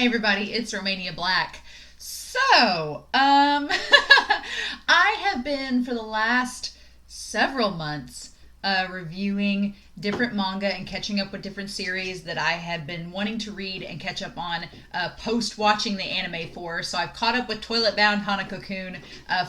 Hey everybody, it's Romania Black. So, I have been for the last several months reviewing different manga and catching up with different series that I had been wanting to read and catch up on post watching the anime for. So I've caught up with Toilet Bound Hanako-kun,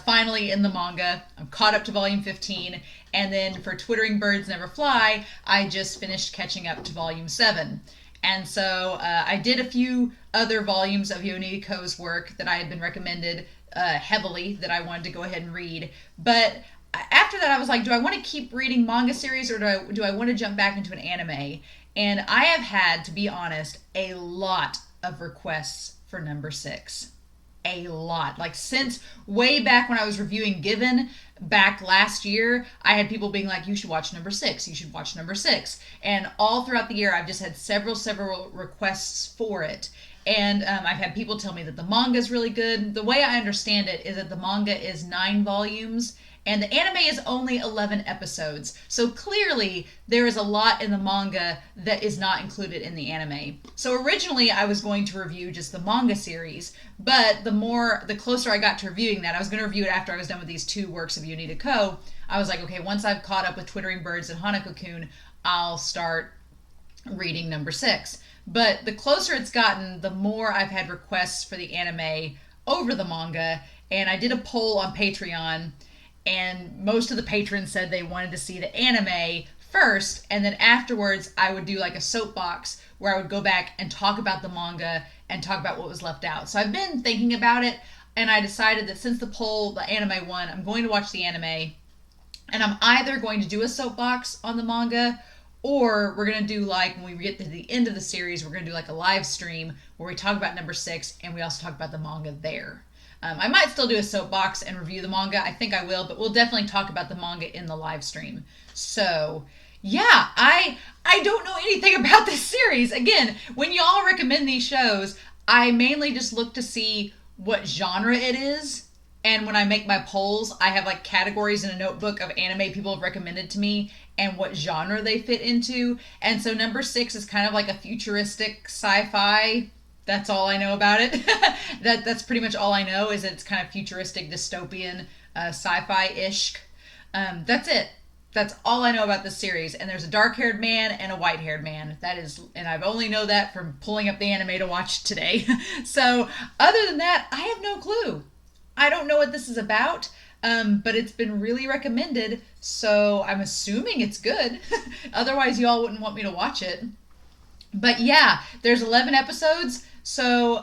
finally in the manga. I'm caught up to volume 15. And then for Twittering Birds Never Fly, I just finished catching up to volume 7. And so I did a few other volumes of Yoniko's work that I had been recommended heavily that I wanted to go ahead and read. But after that, I was like, do I want to keep reading manga series or do I want to jump back into an anime? And I have had, to be honest, a lot of requests for number 6. A lot. Like since way back when I was reviewing Given back last year, I had people being like, you should watch number 6. You should watch number 6. And all throughout the year, I've just had several requests for it. And I've had people tell me that the manga is really good. The way I understand it is that the manga is 9 volumes and the anime is only 11 episodes. So clearly there is a lot in the manga that is not included in the anime. So originally I was going to review just the manga series, but the closer I got to reviewing that, I was going to review it after I was done with these 2 works of Yonita Ko. I was like, okay, once I've caught up with Twittering Birds and Hanako-kun, I'll start reading number 6. But the closer it's gotten, the more I've had requests for the anime over the manga. And I did a poll on Patreon, and most of the patrons said they wanted to see the anime first, and then afterwards I would do like a soapbox where I would go back and talk about the manga and talk about what was left out. So I've been thinking about it, and I decided that since the anime won, I'm going to watch the anime, and I'm either going to do a soapbox on the manga, or we're going to do like, when we get to the end of the series, we're going to do like a live stream where we talk about number 6, and we also talk about the manga there. I might still do a soapbox and review the manga. I think I will, but we'll definitely talk about the manga in the live stream. So, yeah, I don't know anything about this series. Again, when y'all recommend these shows, I mainly just look to see what genre it is. And when I make my polls, I have like categories in a notebook of anime people have recommended to me and what genre they fit into. And so number 6 is kind of like a futuristic sci-fi. That's all I know about it. That's pretty much all I know, is it's kind of futuristic, dystopian, sci-fi-ish. That's it. That's all I know about this series. And there's a dark-haired man and a white-haired man. And I've only know that from pulling up the anime to watch today. So other than that, I have no clue. I don't know what this is about, but it's been really recommended, so I'm assuming it's good. Otherwise, y'all wouldn't want me to watch it. But yeah, there's 11 episodes, so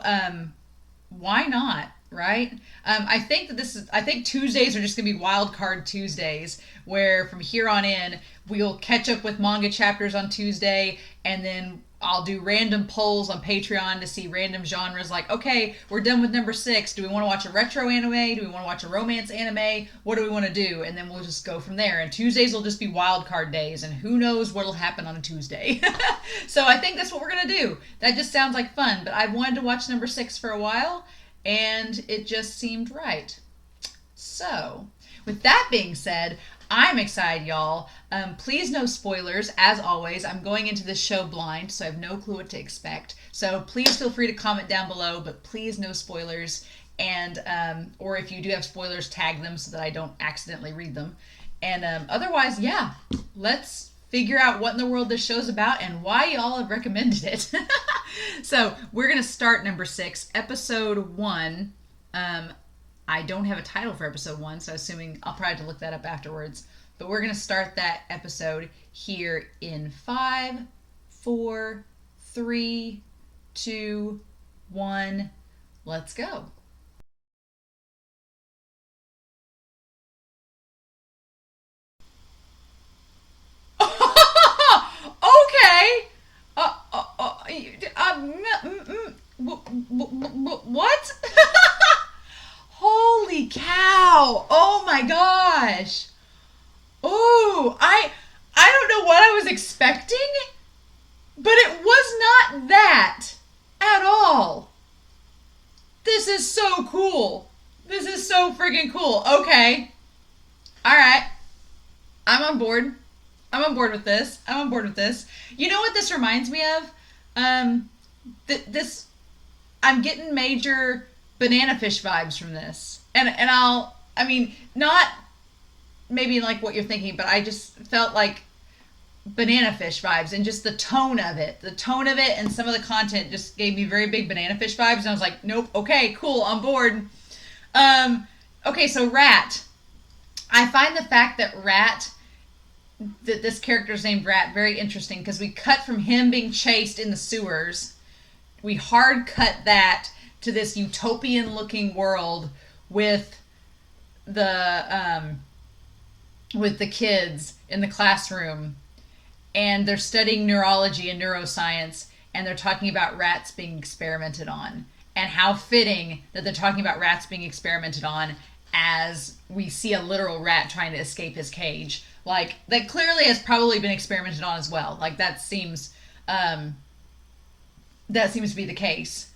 why not, right? I think Tuesdays are just gonna be wild card Tuesdays, where from here on in we'll catch up with manga chapters on Tuesday, and then I'll do random polls on Patreon to see random genres. Like, okay, we're done with number 6. Do we want to watch a retro anime? Do we want to watch a romance anime? What do we want to do? And then we'll just go from there. And Tuesdays will just be wild card days, and who knows what'll happen on a Tuesday. So I think that's what we're gonna do. That just sounds like fun. But I've wanted to watch number 6 for a while, and it just seemed right. So, with that being said, I'm excited, y'all. Please no spoilers. As always, I'm going into this show blind, so I have no clue what to expect. So please feel free to comment down below, but please no spoilers. And or if you do have spoilers, tag them so that I don't accidentally read them. And otherwise, yeah, let's figure out what in the world this show's about and why y'all have recommended it. So we're going to start number 6, episode 1. I don't have a title for episode 1, so assuming I'll probably have to look that up afterwards. But we're going to start that episode here in 5, 4, 3, 2, 1. Let's go. Okay. What? Holy cow! Oh my gosh! Oh, I don't know what I was expecting, but it was not that at all. This is so cool. This is so freaking cool. Okay. All right. I'm on board. I'm on board with this. I'm on board with this. You know what this reminds me of? This I'm getting major banana fish vibes from this. And I mean, not maybe like what you're thinking, but I just felt like banana fish vibes, and just the tone of it. The tone of it and some of the content just gave me very big banana fish vibes, and I was like, nope, okay, cool, on board. Okay, so Rat. I find the fact that this character's named Rat, very interesting, because we cut from him being chased in the sewers. We hard cut that to this utopian looking world with the kids in the classroom, and they're studying neurology and neuroscience, and they're talking about rats being experimented on, and how fitting that they're talking about rats being experimented on as we see a literal rat trying to escape his cage. Like, that clearly has probably been experimented on as well. Like, that seems to be the case.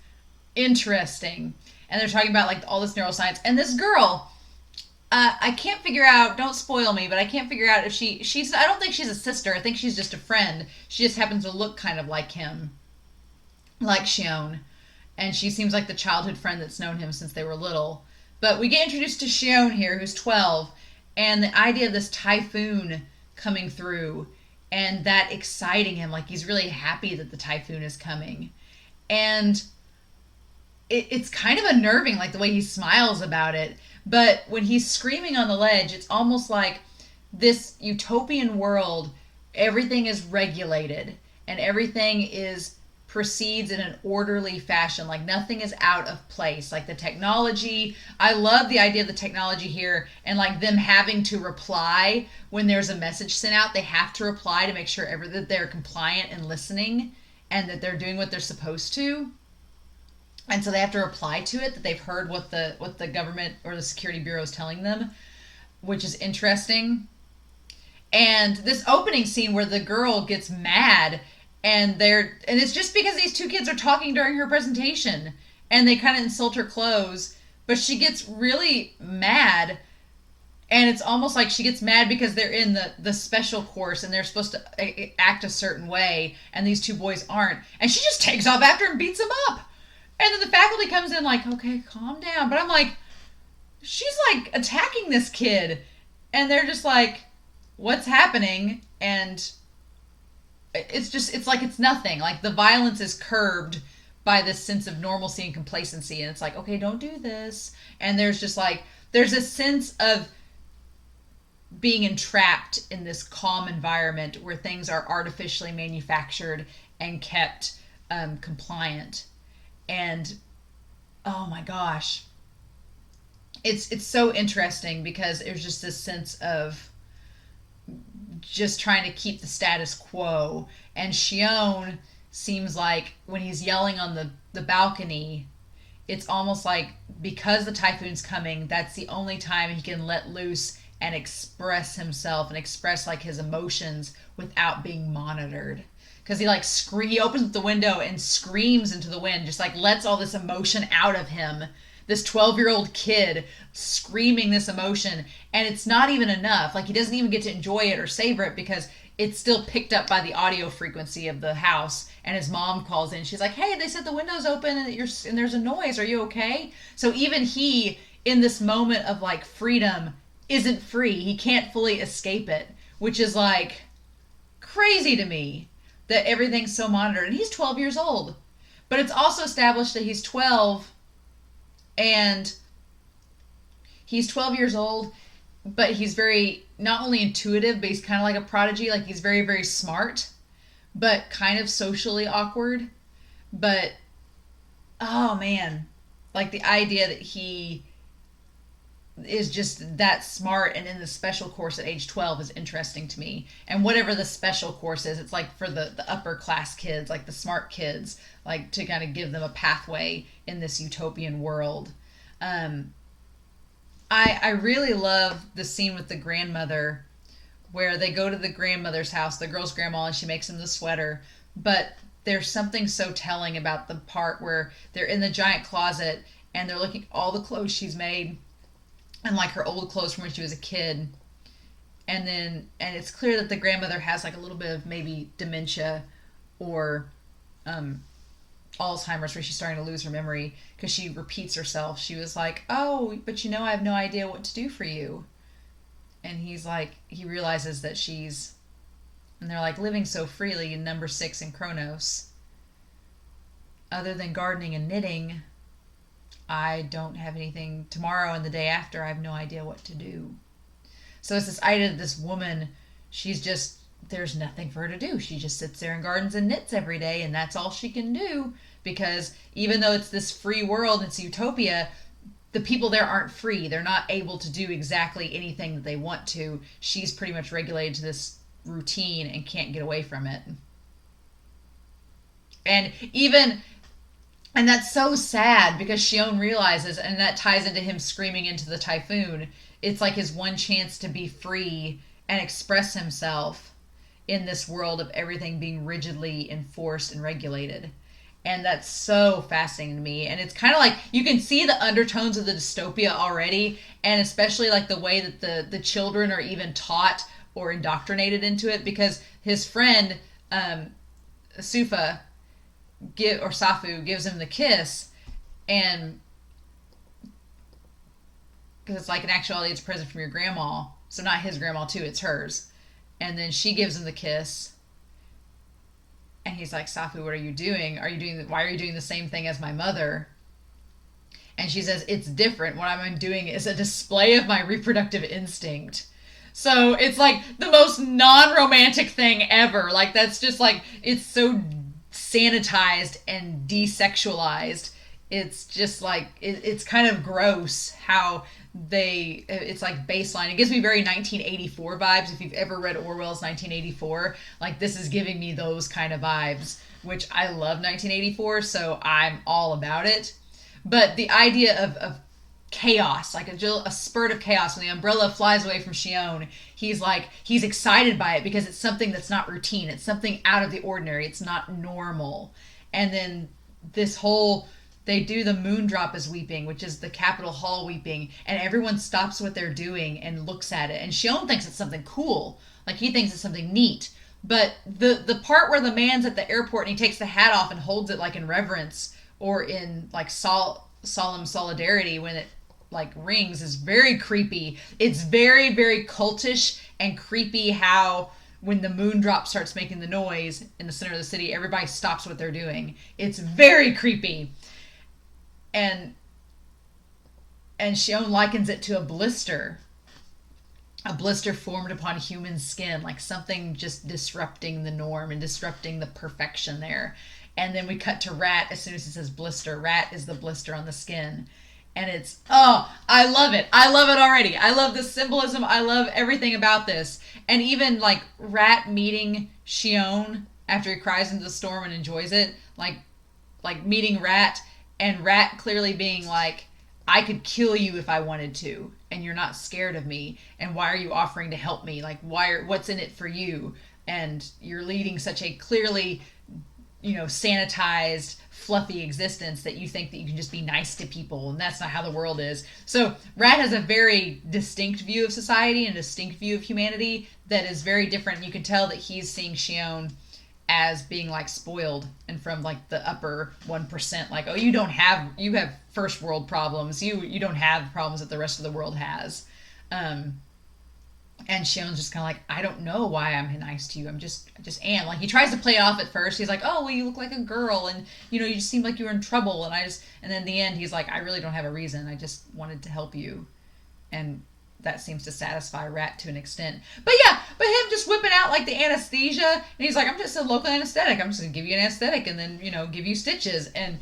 Interesting. And they're talking about, like, all this neuroscience. And this girl, I can't figure out, don't spoil me, but I can't figure out if she's, I don't think she's a sister. I think she's just a friend. She just happens to look kind of like him. Like Shion. And she seems like the childhood friend that's known him since they were little. But we get introduced to Shion here, who's 12, and the idea of this typhoon coming through, and that exciting him. Like, he's really happy that the typhoon is coming. And it's kind of unnerving, like, the way he smiles about it. But when he's screaming on the ledge, it's almost like this utopian world, everything is regulated, and everything proceeds in an orderly fashion. Like, nothing is out of place. Like, the technology, I love the idea of the technology here, and like them having to reply when there's a message sent out. They have to reply to make sure that they're compliant and listening, and that they're doing what they're supposed to. And so they have to reply to it, that they've heard what the government or the security bureau is telling them, which is interesting. And this opening scene where the girl gets mad, and it's just because these two kids are talking during her presentation, and they kind of insult her clothes, but she gets really mad, and it's almost like she gets mad because they're in the special course, and they're supposed to act a certain way, and these two boys aren't, and she just takes off after and beats them up. And then the faculty comes in like, okay, calm down. But I'm like, she's like attacking this kid, and they're just like, what's happening? And it's like it's nothing. Like, the violence is curbed by this sense of normalcy and complacency, and it's like, okay, don't do this. And there's a sense of being entrapped in this calm environment where things are artificially manufactured and kept compliant. And oh my gosh, it's so interesting, because there's just this sense of just trying to keep the status quo. And Shion seems like when he's yelling on the balcony, it's almost like because the typhoon's coming, that's the only time he can let loose and express himself and express like his emotions without being monitored. Because he opens up the window and screams into the wind, just like lets all this emotion out of him. This 12-year-old kid screaming this emotion, and it's not even enough. Like, he doesn't even get to enjoy it or savor it, because it's still picked up by the audio frequency of the house. And his mom calls in. She's like, hey, they said the window's open and there's a noise. Are you okay? So even he, in this moment of like freedom, isn't free. He can't fully escape it, which is like crazy to me. That everything's so monitored. And he's 12 years old. But it's also established that he's 12, and he's 12 years old, but he's very, not only intuitive, but he's kind of like a prodigy. Like, he's very, very smart, but kind of socially awkward. But, oh man, like the idea that he is just that smart and in the special course at age 12 is interesting to me. And whatever the special course is, it's like for the upper class kids, like the smart kids, like to kind of give them a pathway in this utopian world. I really love the scene with the grandmother, where they go to the grandmother's house, the girl's grandma, and she makes him the sweater. But there's something so telling about the part where they're in the giant closet and they're looking at all the clothes she's made, and like her old clothes from when she was a kid. And it's clear that the grandmother has like a little bit of maybe dementia or Alzheimer's, where she's starting to lose her memory because she repeats herself. She was like, "Oh, but I have no idea what to do for you." And he's like, he realizes that and they're like living so freely in number 6 in Kronos. Other than gardening and knitting, I don't have anything tomorrow and the day after. I have no idea what to do. So it's this idea that this woman, there's nothing for her to do. She just sits there and gardens and knits every day, and that's all she can do. Because even though it's this free world, it's utopia, the people there aren't free. They're not able to do exactly anything that they want to. She's pretty much regulated to this routine and can't get away from it. And even and that's so sad because Shion realizes, and that ties into him screaming into the typhoon. It's like his one chance to be free and express himself in this world of everything being rigidly enforced and regulated. And that's so fascinating to me. And it's kind of like you can see the undertones of the dystopia already, and especially like the way that the children are even taught or indoctrinated into it, because his friend Sufa Safu gives him the kiss, and because it's like in actuality it's a present from your grandma, so not his grandma too, it's hers. And then she gives him the kiss, and he's like, "Safu, what are you doing? Why are you doing the same thing as my mother?" And she says, "It's different. What I'm doing is a display of my reproductive instinct." So it's like the most non-romantic thing ever. Like that's just like, it's so sanitized and desexualized. It's just like, it's kind of gross how it's like baseline. It gives me very 1984 vibes. If you've ever read Orwell's 1984, like this is giving me those kind of vibes, which I love 1984, so I'm all about it. But the idea of chaos, like a spurt of chaos, when the umbrella flies away from Shion, he's excited by it because it's something that's not routine. It's something out of the ordinary. It's not normal. And then they do the moon drop as weeping, which is the Capitol Hall weeping, and everyone stops what they're doing and looks at it. And Shion thinks it's something cool. Like he thinks it's something neat. But the part where the man's at the airport and he takes the hat off and holds it like in reverence or in like solemn solidarity when it like rings is very creepy. It's very, very cultish and creepy how when the moon drop starts making the noise in the center of the city, everybody stops what they're doing. It's very creepy. And Shion likens it to a blister formed upon human skin, like something just disrupting the norm and disrupting the perfection there. And then we cut to Rat as soon as it says blister. Rat is the blister on the skin. And it's, oh, I love it. I love it already. I love the symbolism. I love everything about this. And even like Rat meeting Shion after he cries into the storm and enjoys it, like meeting Rat, and Rat clearly being like, I could kill you if I wanted to, and you're not scared of me, and why are you offering to help me? Like, what's in it for you? And you're leading such a clearly, sanitized, fluffy existence that you think that you can just be nice to people, and that's not how the world is. So Rat has a very distinct view of society and a distinct view of humanity that is very different. You can tell that he's seeing Shion as being like spoiled and from like the upper 1%, like, oh, you have first world problems, you don't have problems that the rest of the world has. And Shion's just kind of like, I don't know why I'm nice to you. I just am. Like, he tries to play it off at first. He's like, oh, well, you look like a girl, and, you just seem like you were in trouble, and then in the end, he's like, I really don't have a reason. I just wanted to help you. And that seems to satisfy Rat to an extent. But him just whipping out, like, the anesthesia, and he's like, I'm just a local anesthetic. I'm just going to give you an anesthetic and then, give you stitches. And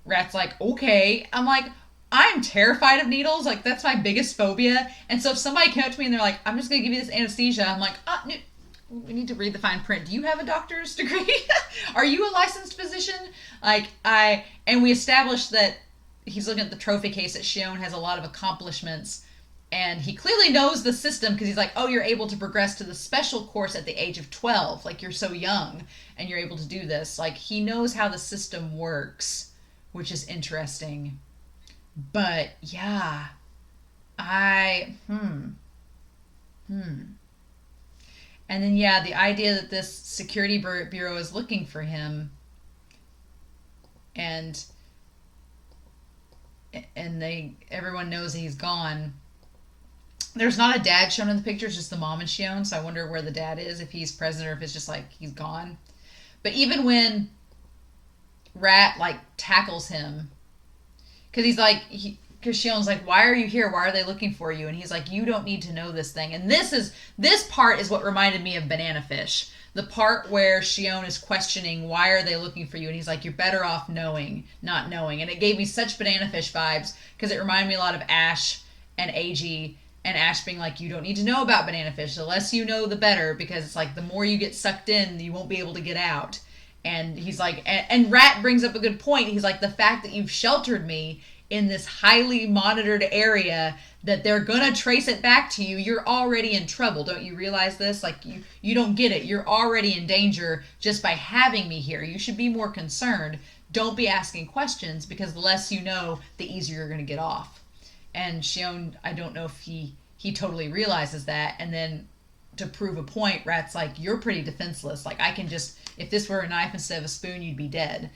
Rat's like, okay. I'm like, I'm terrified of needles. Like, that's my biggest phobia. And so if somebody came up to me and they're like, I'm just going to give you this anesthesia, I'm like, we need to read the fine print. Do you have a doctor's degree? Are you a licensed physician? And we established that he's looking at the trophy case that Shion has a lot of accomplishments. And he clearly knows the system because he's like, oh, you're able to progress to the special course at the age of 12. Like, you're so young and you're able to do this. Like, he knows how the system works, which is interesting. But yeah, and then the idea that this security bureau is looking for him, and everyone knows he's gone. There's not a dad shown in the picture, it's just the mom and Shion, so I wonder where the dad is, if he's present or if it's just like he's gone. But even when Rat like tackles him, because he's like, because Shion's like, why are you here? Why are they looking for you? And he's like, you don't need to know this thing. And this part is what reminded me of Banana Fish. The part where Shion is questioning, why are they looking for you? And he's like, you're better off knowing, not knowing. And it gave me such Banana Fish vibes, because it reminded me a lot of Ash and Eiji, and Ash being like, you don't need to know about Banana Fish. The less you know, the better, because it's like the more you get sucked in, you won't be able to get out. And he's like, and Rat brings up a good point. He's like, the fact that you've sheltered me in this highly monitored area, that they're gonna trace it back to you, you're already in trouble. Don't you realize this? Like, you don't get it. You're already in danger just by having me here. You should be more concerned. Don't be asking questions, because the less you know, the easier you're gonna get off. And Shion, I don't know if he totally realizes that. And then to prove a point, Rat's like, you're pretty defenseless. Like, I can just, if this were a knife instead of a spoon, you'd be dead.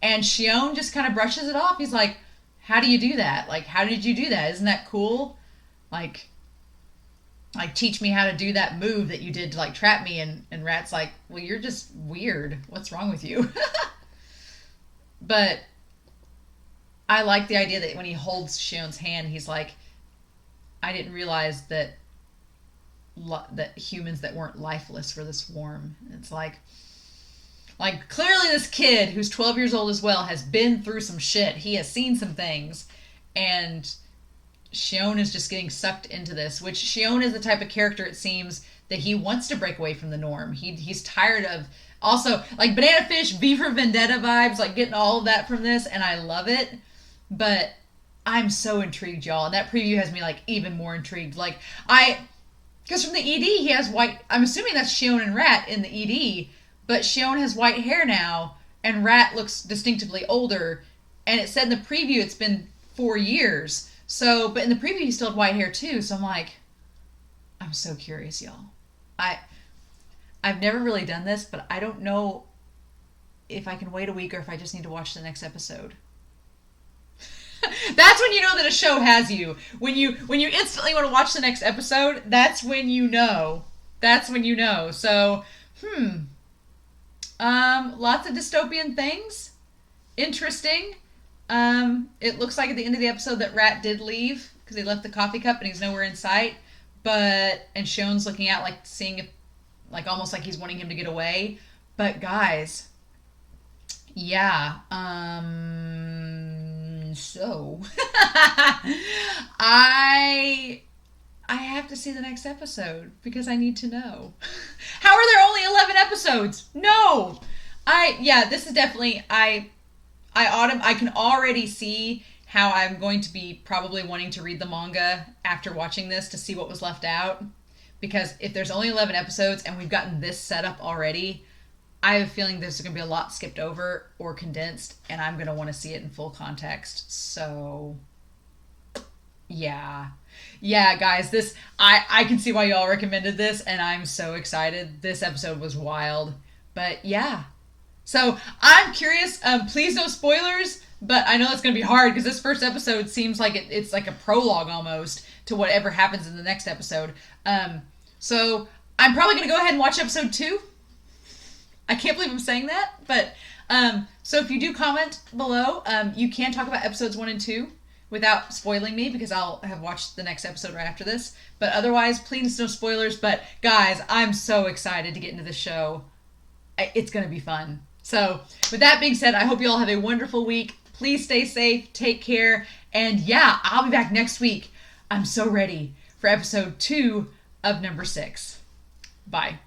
And Shion just kind of brushes it off. He's like, how do you do that? Like, how did you do that? Isn't that cool? Like teach me how to do that move that you did to like trap me. And Rat's like, well, you're just weird. What's wrong with you? But I like the idea that when he holds Shion's hand, he's like, I didn't realize that humans that weren't lifeless were this warm. It's like clearly this kid who's 12 years old as well has been through some shit. He has seen some things, and Shion is just getting sucked into this, which Shion is the type of character, it seems, that he wants to break away from the norm. He's tired of, also, like, Banana Fish, V for Vendetta vibes, like, getting all of that from this, and I love it. But I'm so intrigued, y'all, and that preview has me, like, even more intrigued. Like, because from the ED, he has white, I'm assuming that's Shion and Rat in the ED, but Shion has white hair now, and Rat looks distinctively older, and it said in the preview it's been 4 years. So, but in the preview he still had white hair too, so I'm like, I'm so curious, y'all. I've never really done this, but I don't know if I can wait a week or if I just need to watch the next episode. That's when you know that a show has you. When you instantly want to watch the next episode, that's when you know. That's when you know. So, lots of dystopian things. Interesting. It looks like at the end of the episode that Rat did leave, because he left the coffee cup and he's nowhere in sight. And Shion's looking out, like, seeing if, like, almost like he's wanting him to get away. But guys, yeah, so I have to see the next episode because I need to know. How are there only 11 episodes? No. This is definitely, I can already see how I'm going to be probably wanting to read the manga after watching this to see what was left out. Because if there's only 11 episodes and we've gotten this set up already, I have a feeling there's going to be a lot skipped over or condensed, and I'm going to want to see it in full context. So, yeah. Yeah, guys, this, I can see why y'all recommended this, and I'm so excited. This episode was wild. But, yeah. So, I'm curious. Please no spoilers, but I know it's going to be hard because this first episode seems like it's like a prologue almost to whatever happens in the next episode. So, I'm probably going to go ahead and watch episode 2. I can't believe I'm saying that, but so if you do comment below, you can talk about episodes 1 and 2 without spoiling me, because I'll have watched the next episode right after this. But otherwise, please no spoilers. But guys, I'm so excited to get into this show. It's going to be fun. So with that being said, I hope you all have a wonderful week. Please stay safe, take care, and yeah, I'll be back next week. I'm so ready for episode 2 of number 6. Bye.